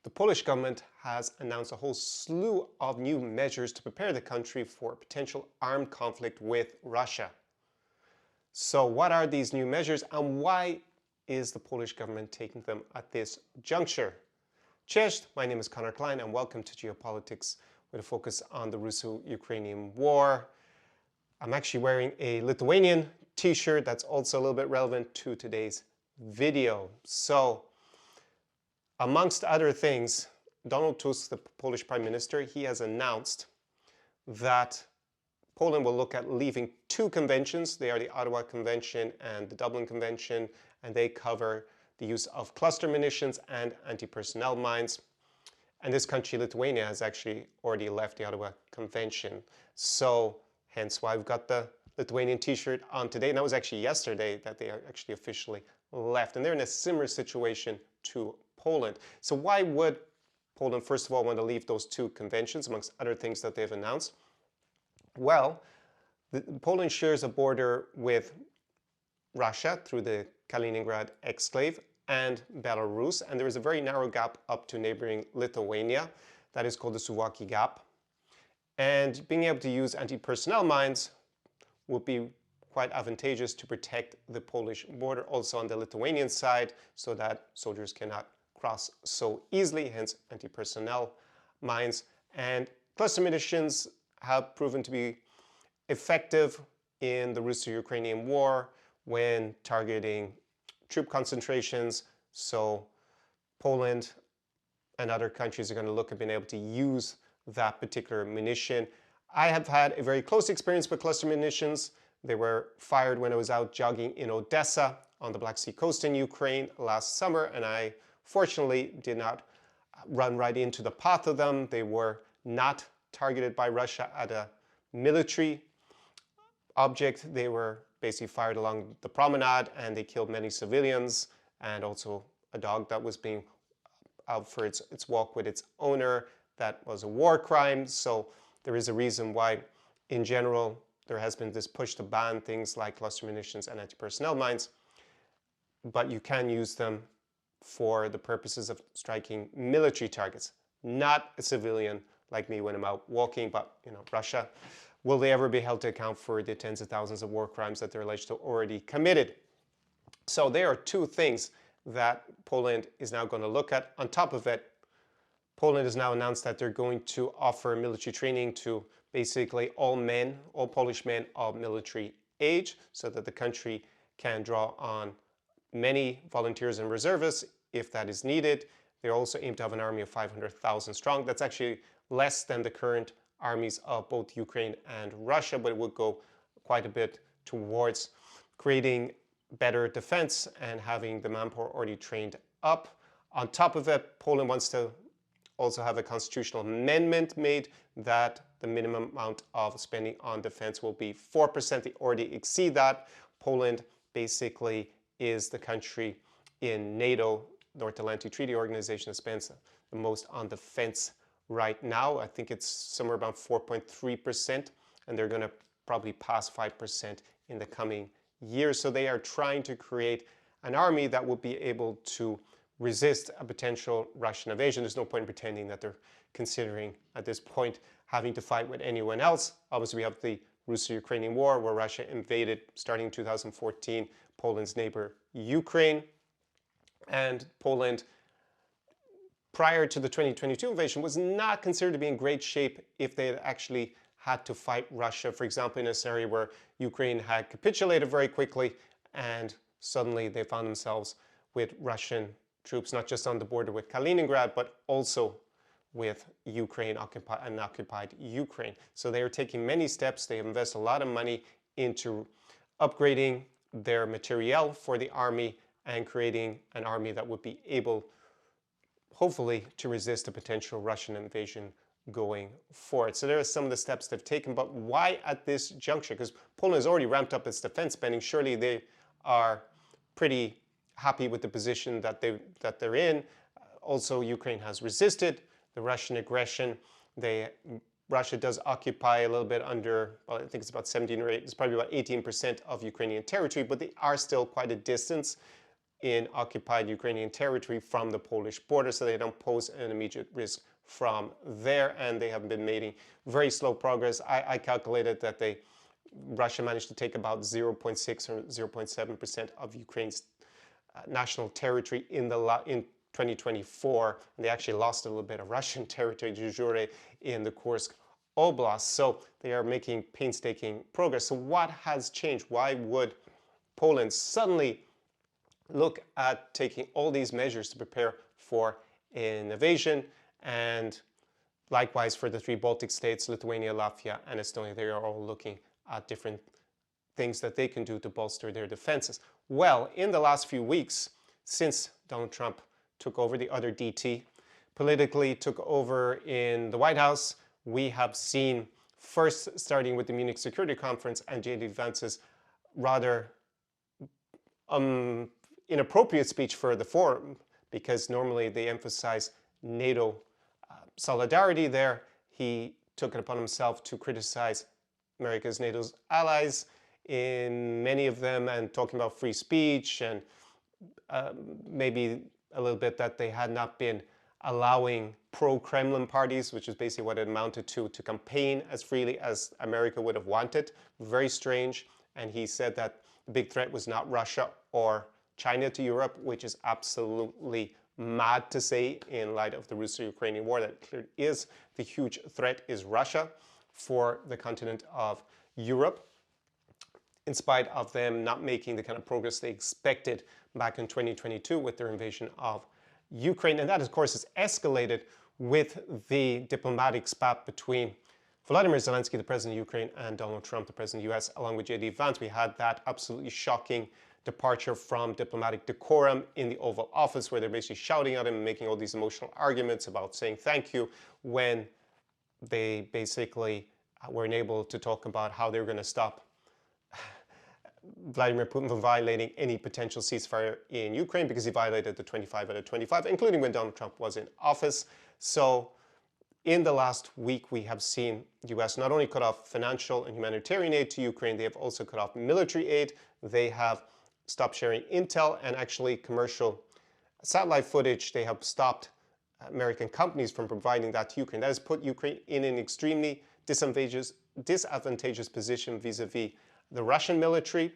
The Polish government has announced a whole slew of new measures to prepare the country for a potential armed conflict with Russia. So what are these new measures and why is the Polish government taking them at this juncture? Cześć, my name is Connor Klein and welcome to Geopolitics with a focus on the Russo-Ukrainian war. I'm actually wearing a Lithuanian t-shirt that's also a little bit relevant to today's video. So, amongst other things, Donald Tusk, the Polish Prime Minister, he has announced that Poland will look at leaving two conventions. They are the Ottawa Convention and the Dublin Convention, and they cover the use of cluster munitions and anti-personnel mines. And this country, Lithuania, has actually already left the Ottawa Convention. So, hence why I've got the Lithuanian t-shirt on today. And that was actually yesterday that they are actually officially left. And they're in a similar situation to Poland. So why would Poland, first of all, want to leave those two conventions, amongst other things that they've announced? Well, Poland shares a border with Russia through the Kaliningrad exclave and Belarus, and there is a very narrow gap up to neighboring Lithuania that is called the Suwałki Gap. And being able to use anti-personnel mines would be quite advantageous to protect the Polish border, also on the Lithuanian side, so that soldiers cannot cross so easily, hence anti-personnel mines. And cluster munitions have proven to be effective in the Russo-Ukrainian war when targeting troop concentrations. So Poland and other countries are going to look at being able to use that particular munition. I have had a very close experience with cluster munitions. They were fired when I was out jogging in Odessa on the Black Sea coast in Ukraine last summer, and I fortunately did not run right into the path of them. They were not targeted by Russia at a military object. They were basically fired along the promenade, and they killed many civilians and also a dog that was being out for its walk with its owner. That was a war crime. So there is a reason why, in general, there has been this push to ban things like cluster munitions and anti-personnel mines, but you can use them for the purposes of striking military targets, not a civilian like me when I'm out walking. But, Russia, will they ever be held to account for the tens of thousands of war crimes that they're alleged to have already committed? So there are two things that Poland is now going to look at. On top of it, Poland has now announced that they're going to offer military training to basically all Polish men of military age, so that the country can draw on many volunteers and reservists if that is needed. They also aim to have an army of 500,000 strong. That's actually less than the current armies of both Ukraine and Russia, but it would go quite a bit towards creating better defense and having the manpower already trained up. On top of it, Poland wants to also have a constitutional amendment made that the minimum amount of spending on defense will be 4%. They already exceed that. Poland basically is the country in NATO, North Atlantic Treaty Organization, that spends the most on defense right now. I think it's somewhere around 4.3%, and they're going to probably pass 5% in the coming years. So they are trying to create an army that will be able to resist a potential Russian invasion. There's no point in pretending that they're considering at this point having to fight with anyone else. Obviously, we have the Russo-Ukrainian war, where Russia invaded, starting in 2014, Poland's neighbor Ukraine. And Poland, prior to the 2022 invasion, was not considered to be in great shape if they had actually had to fight Russia. For example, in a scenario where Ukraine had capitulated very quickly and suddenly they found themselves with Russian troops, not just on the border with Kaliningrad, but also with Ukraine, occupied Ukraine. So they are taking many steps. They have invested a lot of money into upgrading their materiel for the army and creating an army that would be able, hopefully, to resist a potential Russian invasion going forward. So there are some of the steps they've taken, but why at this juncture? Because Poland has already ramped up its defense spending. Surely they are pretty happy with the position that they're in. Also, Ukraine has resisted the Russian aggression. Russia does occupy a little bit under, well, I think it's about 17 or 8, it's probably about 18% of Ukrainian territory, but they are still quite a distance. in occupied Ukrainian territory from the Polish border, so they don't pose an immediate risk from there, and they have been making very slow progress. I calculated that Russia managed to take about 0.6 or 0.7% of Ukraine's national territory in 2024, and they actually lost a little bit of Russian territory de jure in the Kursk Oblast. So they are making painstaking progress. So what has changed? Why would Poland suddenly look at taking all these measures to prepare for an invasion? And likewise for the three Baltic states, Lithuania, Latvia, and Estonia, they are all looking at different things that they can do to bolster their defenses. Well, in the last few weeks, since Donald Trump took over, the other DT, politically took over in the White House, we have seen, first starting with the Munich Security Conference and J.D. Vance's rather inappropriate speech for the forum, because normally they emphasize NATO solidarity there. He took it upon himself to criticize America's NATO's allies, in many of them, and talking about free speech and maybe a little bit that they had not been allowing pro-Kremlin parties, which is basically what it amounted to campaign as freely as America would have wanted. Very strange. And he said that the big threat was not Russia or China to Europe, which is absolutely mad to say in light of the Russo-Ukrainian war. That clearly is the huge threat is Russia for the continent of Europe, in spite of them not making the kind of progress they expected back in 2022 with their invasion of Ukraine. And that, of course, has escalated with the diplomatic spat between Volodymyr Zelensky, the president of Ukraine, and Donald Trump, the president of the US, along with J.D. Vance. We had that absolutely shocking departure from diplomatic decorum in the Oval Office, where they're basically shouting at him and making all these emotional arguments about saying thank you, when they basically weren't able to talk about how they were going to stop Vladimir Putin from violating any potential ceasefire in Ukraine, because he violated the 25 out of 25, including when Donald Trump was in office. So in the last week, we have seen the US not only cut off financial and humanitarian aid to Ukraine, they have also cut off military aid. They have stopped sharing intel and actually commercial satellite footage. They have stopped American companies from providing that to Ukraine. That has put Ukraine in an extremely disadvantageous position vis-a-vis the Russian military,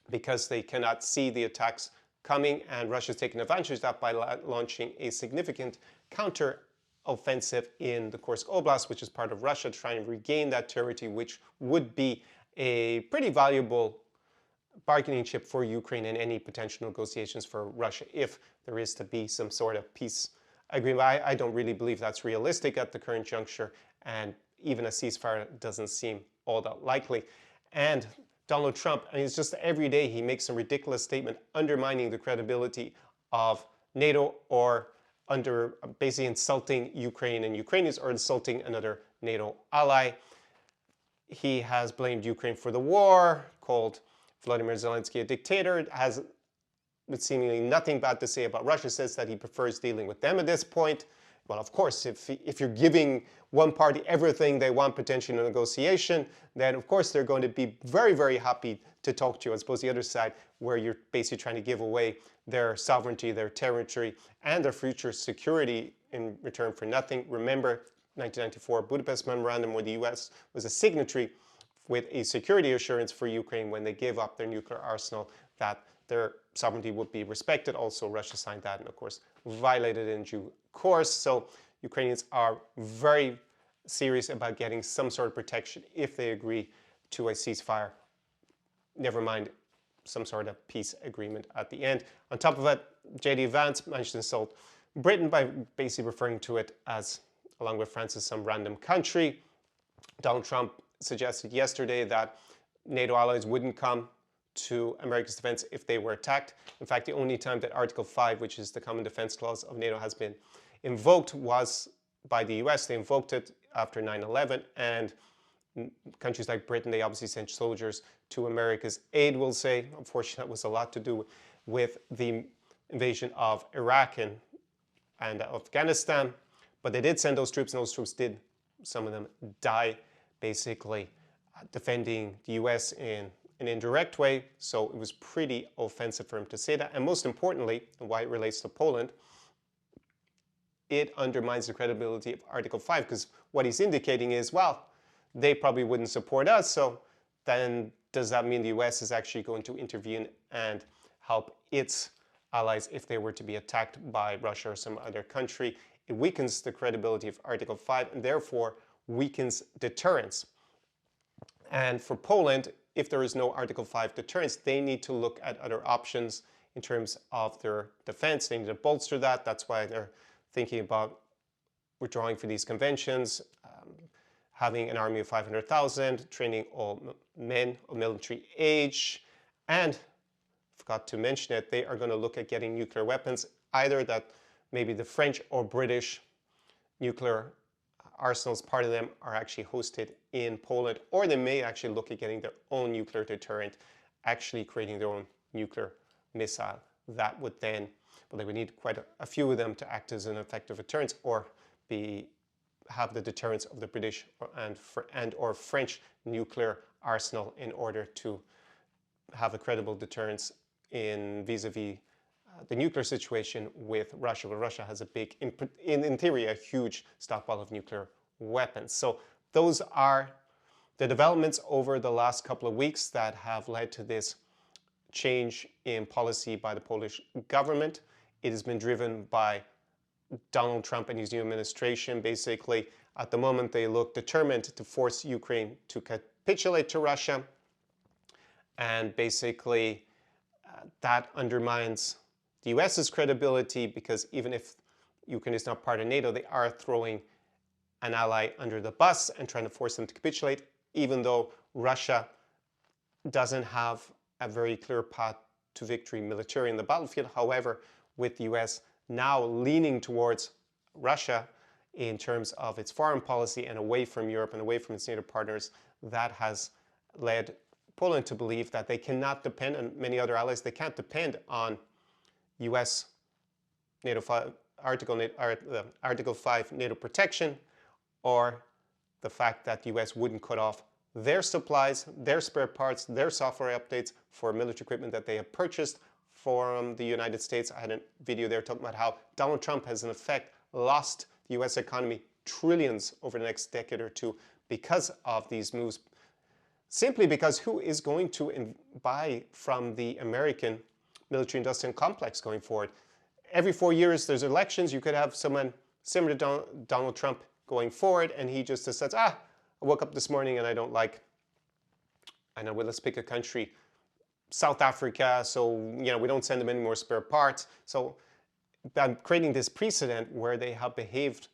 because they cannot see the attacks coming, and Russia's taken advantage of that by launching a significant counter-offensive in the Kursk Oblast, which is part of Russia, to try and regain that territory, which would be a pretty valuable bargaining chip for Ukraine in any potential negotiations for Russia, if there is to be some sort of peace agreement. I don't really believe that's realistic at the current juncture, and even a ceasefire doesn't seem all that likely. And Donald Trump, and it's just every day he makes some ridiculous statement undermining the credibility of NATO, or basically insulting Ukraine and Ukrainians, or insulting another NATO ally. He has blamed Ukraine for the war, called Volodymyr Zelensky a dictator, has with seemingly nothing bad to say about Russia, says that he prefers dealing with them at this point. Well, of course, if you're giving one party everything they want potentially in a negotiation, then of course they're going to be very, very happy to talk to you. I suppose the other side, where you're basically trying to give away their sovereignty, their territory, and their future security in return for nothing. Remember 1994 Budapest Memorandum, where the US was a signatory with a security assurance for Ukraine when they gave up their nuclear arsenal, that their sovereignty would be respected. Also, Russia signed that and, of course, violated it in due course. So Ukrainians are very serious about getting some sort of protection if they agree to a ceasefire, never mind some sort of peace agreement at the end. On top of it, J.D. Vance managed to insult Britain by basically referring to it as, along with France, as some random country. Donald Trump suggested yesterday that NATO allies wouldn't come to America's defense if they were attacked. In fact, the only time that Article 5, which is the Common Defense Clause of NATO, has been invoked was by the US. They invoked it after 9/11, and countries like Britain, they obviously sent soldiers to America's aid, we'll say. Unfortunately, that was a lot to do with the invasion of Iraq and Afghanistan. But they did send those troops, and those troops did, some of them, die basically defending the US in an indirect way, so it was pretty offensive for him to say that. And most importantly, and why it relates to Poland, it undermines the credibility of Article 5, because what he's indicating is, well, they probably wouldn't support us, so then does that mean the US is actually going to intervene and help its allies if they were to be attacked by Russia or some other country? It weakens the credibility of Article 5 and therefore weakens deterrence. And for Poland, if there is no Article 5 deterrence, they need to look at other options in terms of their defense. They need to bolster that. That's why they're thinking about withdrawing for these conventions, having an army of 500,000, training all men of military age, and forgot to mention it, they are going to look at getting nuclear weapons, either that maybe the French or British nuclear arsenals, part of them are actually hosted in Poland, or they may actually look at getting their own nuclear deterrent, actually creating their own nuclear missile. That would then, well, they would need quite a few of them to act as an effective deterrent, or have the deterrence of the British and or French nuclear arsenal in order to have a credible deterrence in vis-a-vis the nuclear situation with Russia, where Russia has a big, in theory, a huge stockpile of nuclear weapons. So those are the developments over the last couple of weeks that have led to this change in policy by the Polish government. It has been driven by Donald Trump and his new administration. Basically, at the moment, they look determined to force Ukraine to capitulate to Russia. And basically, that undermines the US's credibility, because even if Ukraine is not part of NATO, they are throwing an ally under the bus and trying to force them to capitulate, even though Russia doesn't have a very clear path to victory militarily in the battlefield. However, with the US now leaning towards Russia in terms of its foreign policy and away from Europe and away from its NATO partners, that has led Poland to believe that they cannot depend, and many other allies, they can't depend on US NATO 5, Article 5 NATO protection, or the fact that the US wouldn't cut off their supplies, their spare parts, their software updates for military equipment that they have purchased from the United States. I had a video there talking about how Donald Trump has in effect lost the US economy trillions over the next decade or two because of these moves. Simply because who is going to buy from the American military-industrial complex going forward? Every 4 years there's elections. You could have someone similar to Donald Trump going forward, and he just says, I woke up this morning and I don't like, I know, well, let's pick a country, South Africa, so we don't send them any more spare parts. So I'm creating this precedent where they have behaved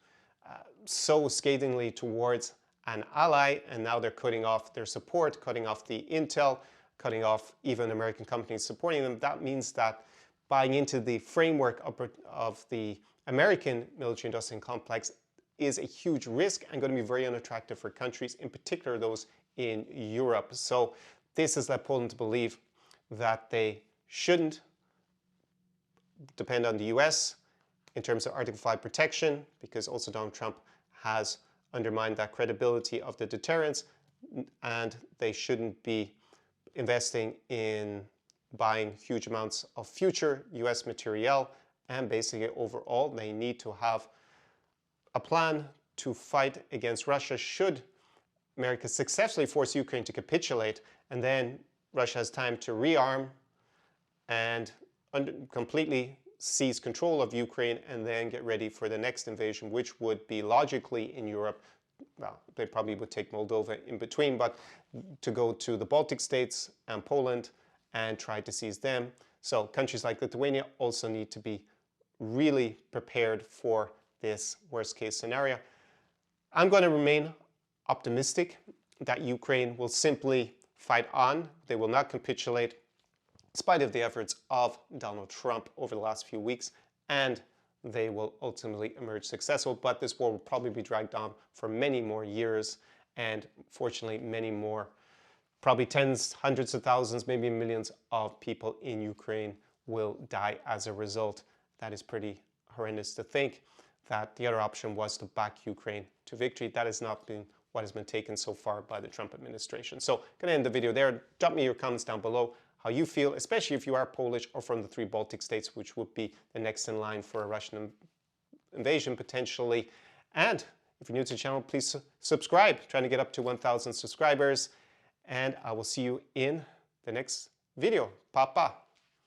so scathingly towards an ally, and now they're cutting off their support, cutting off the intel, cutting off even American companies supporting them. That means that buying into the framework of the American military-industrial complex is a huge risk and going to be very unattractive for countries, in particular those in Europe. So this has led Poland to believe that they shouldn't depend on the US in terms of Article 5 protection, because also Donald Trump has undermined that credibility of the deterrence, and they shouldn't be investing in buying huge amounts of future US materiel. And basically overall, they need to have a plan to fight against Russia should America successfully force Ukraine to capitulate, and then Russia has time to rearm and completely seize control of Ukraine and then get ready for the next invasion, which would be logically in Europe. Well, they probably would take Moldova in between, but to go to the Baltic states and Poland and try to seize them. So countries like Lithuania also need to be really prepared for this worst case scenario. I'm going to remain optimistic that Ukraine will simply fight on. They will not capitulate, in spite of the efforts of Donald Trump over the last few weeks, and they will ultimately emerge successful. But this war will probably be dragged on for many more years, and fortunately many more, probably tens, hundreds of thousands, maybe millions of people in Ukraine will die as a result. That is pretty horrendous to think that the other option was to back Ukraine to victory. That has not been what has been taken so far by the Trump administration. So I'm going to end the video there. Drop me your comments down below how you feel, especially if you are Polish or from the 3 Baltic states, which would be the next in line for a Russian invasion potentially. And if you're new to the channel, please subscribe. Trying to get up to 1,000 subscribers. And I will see you in the next video. Pa pa.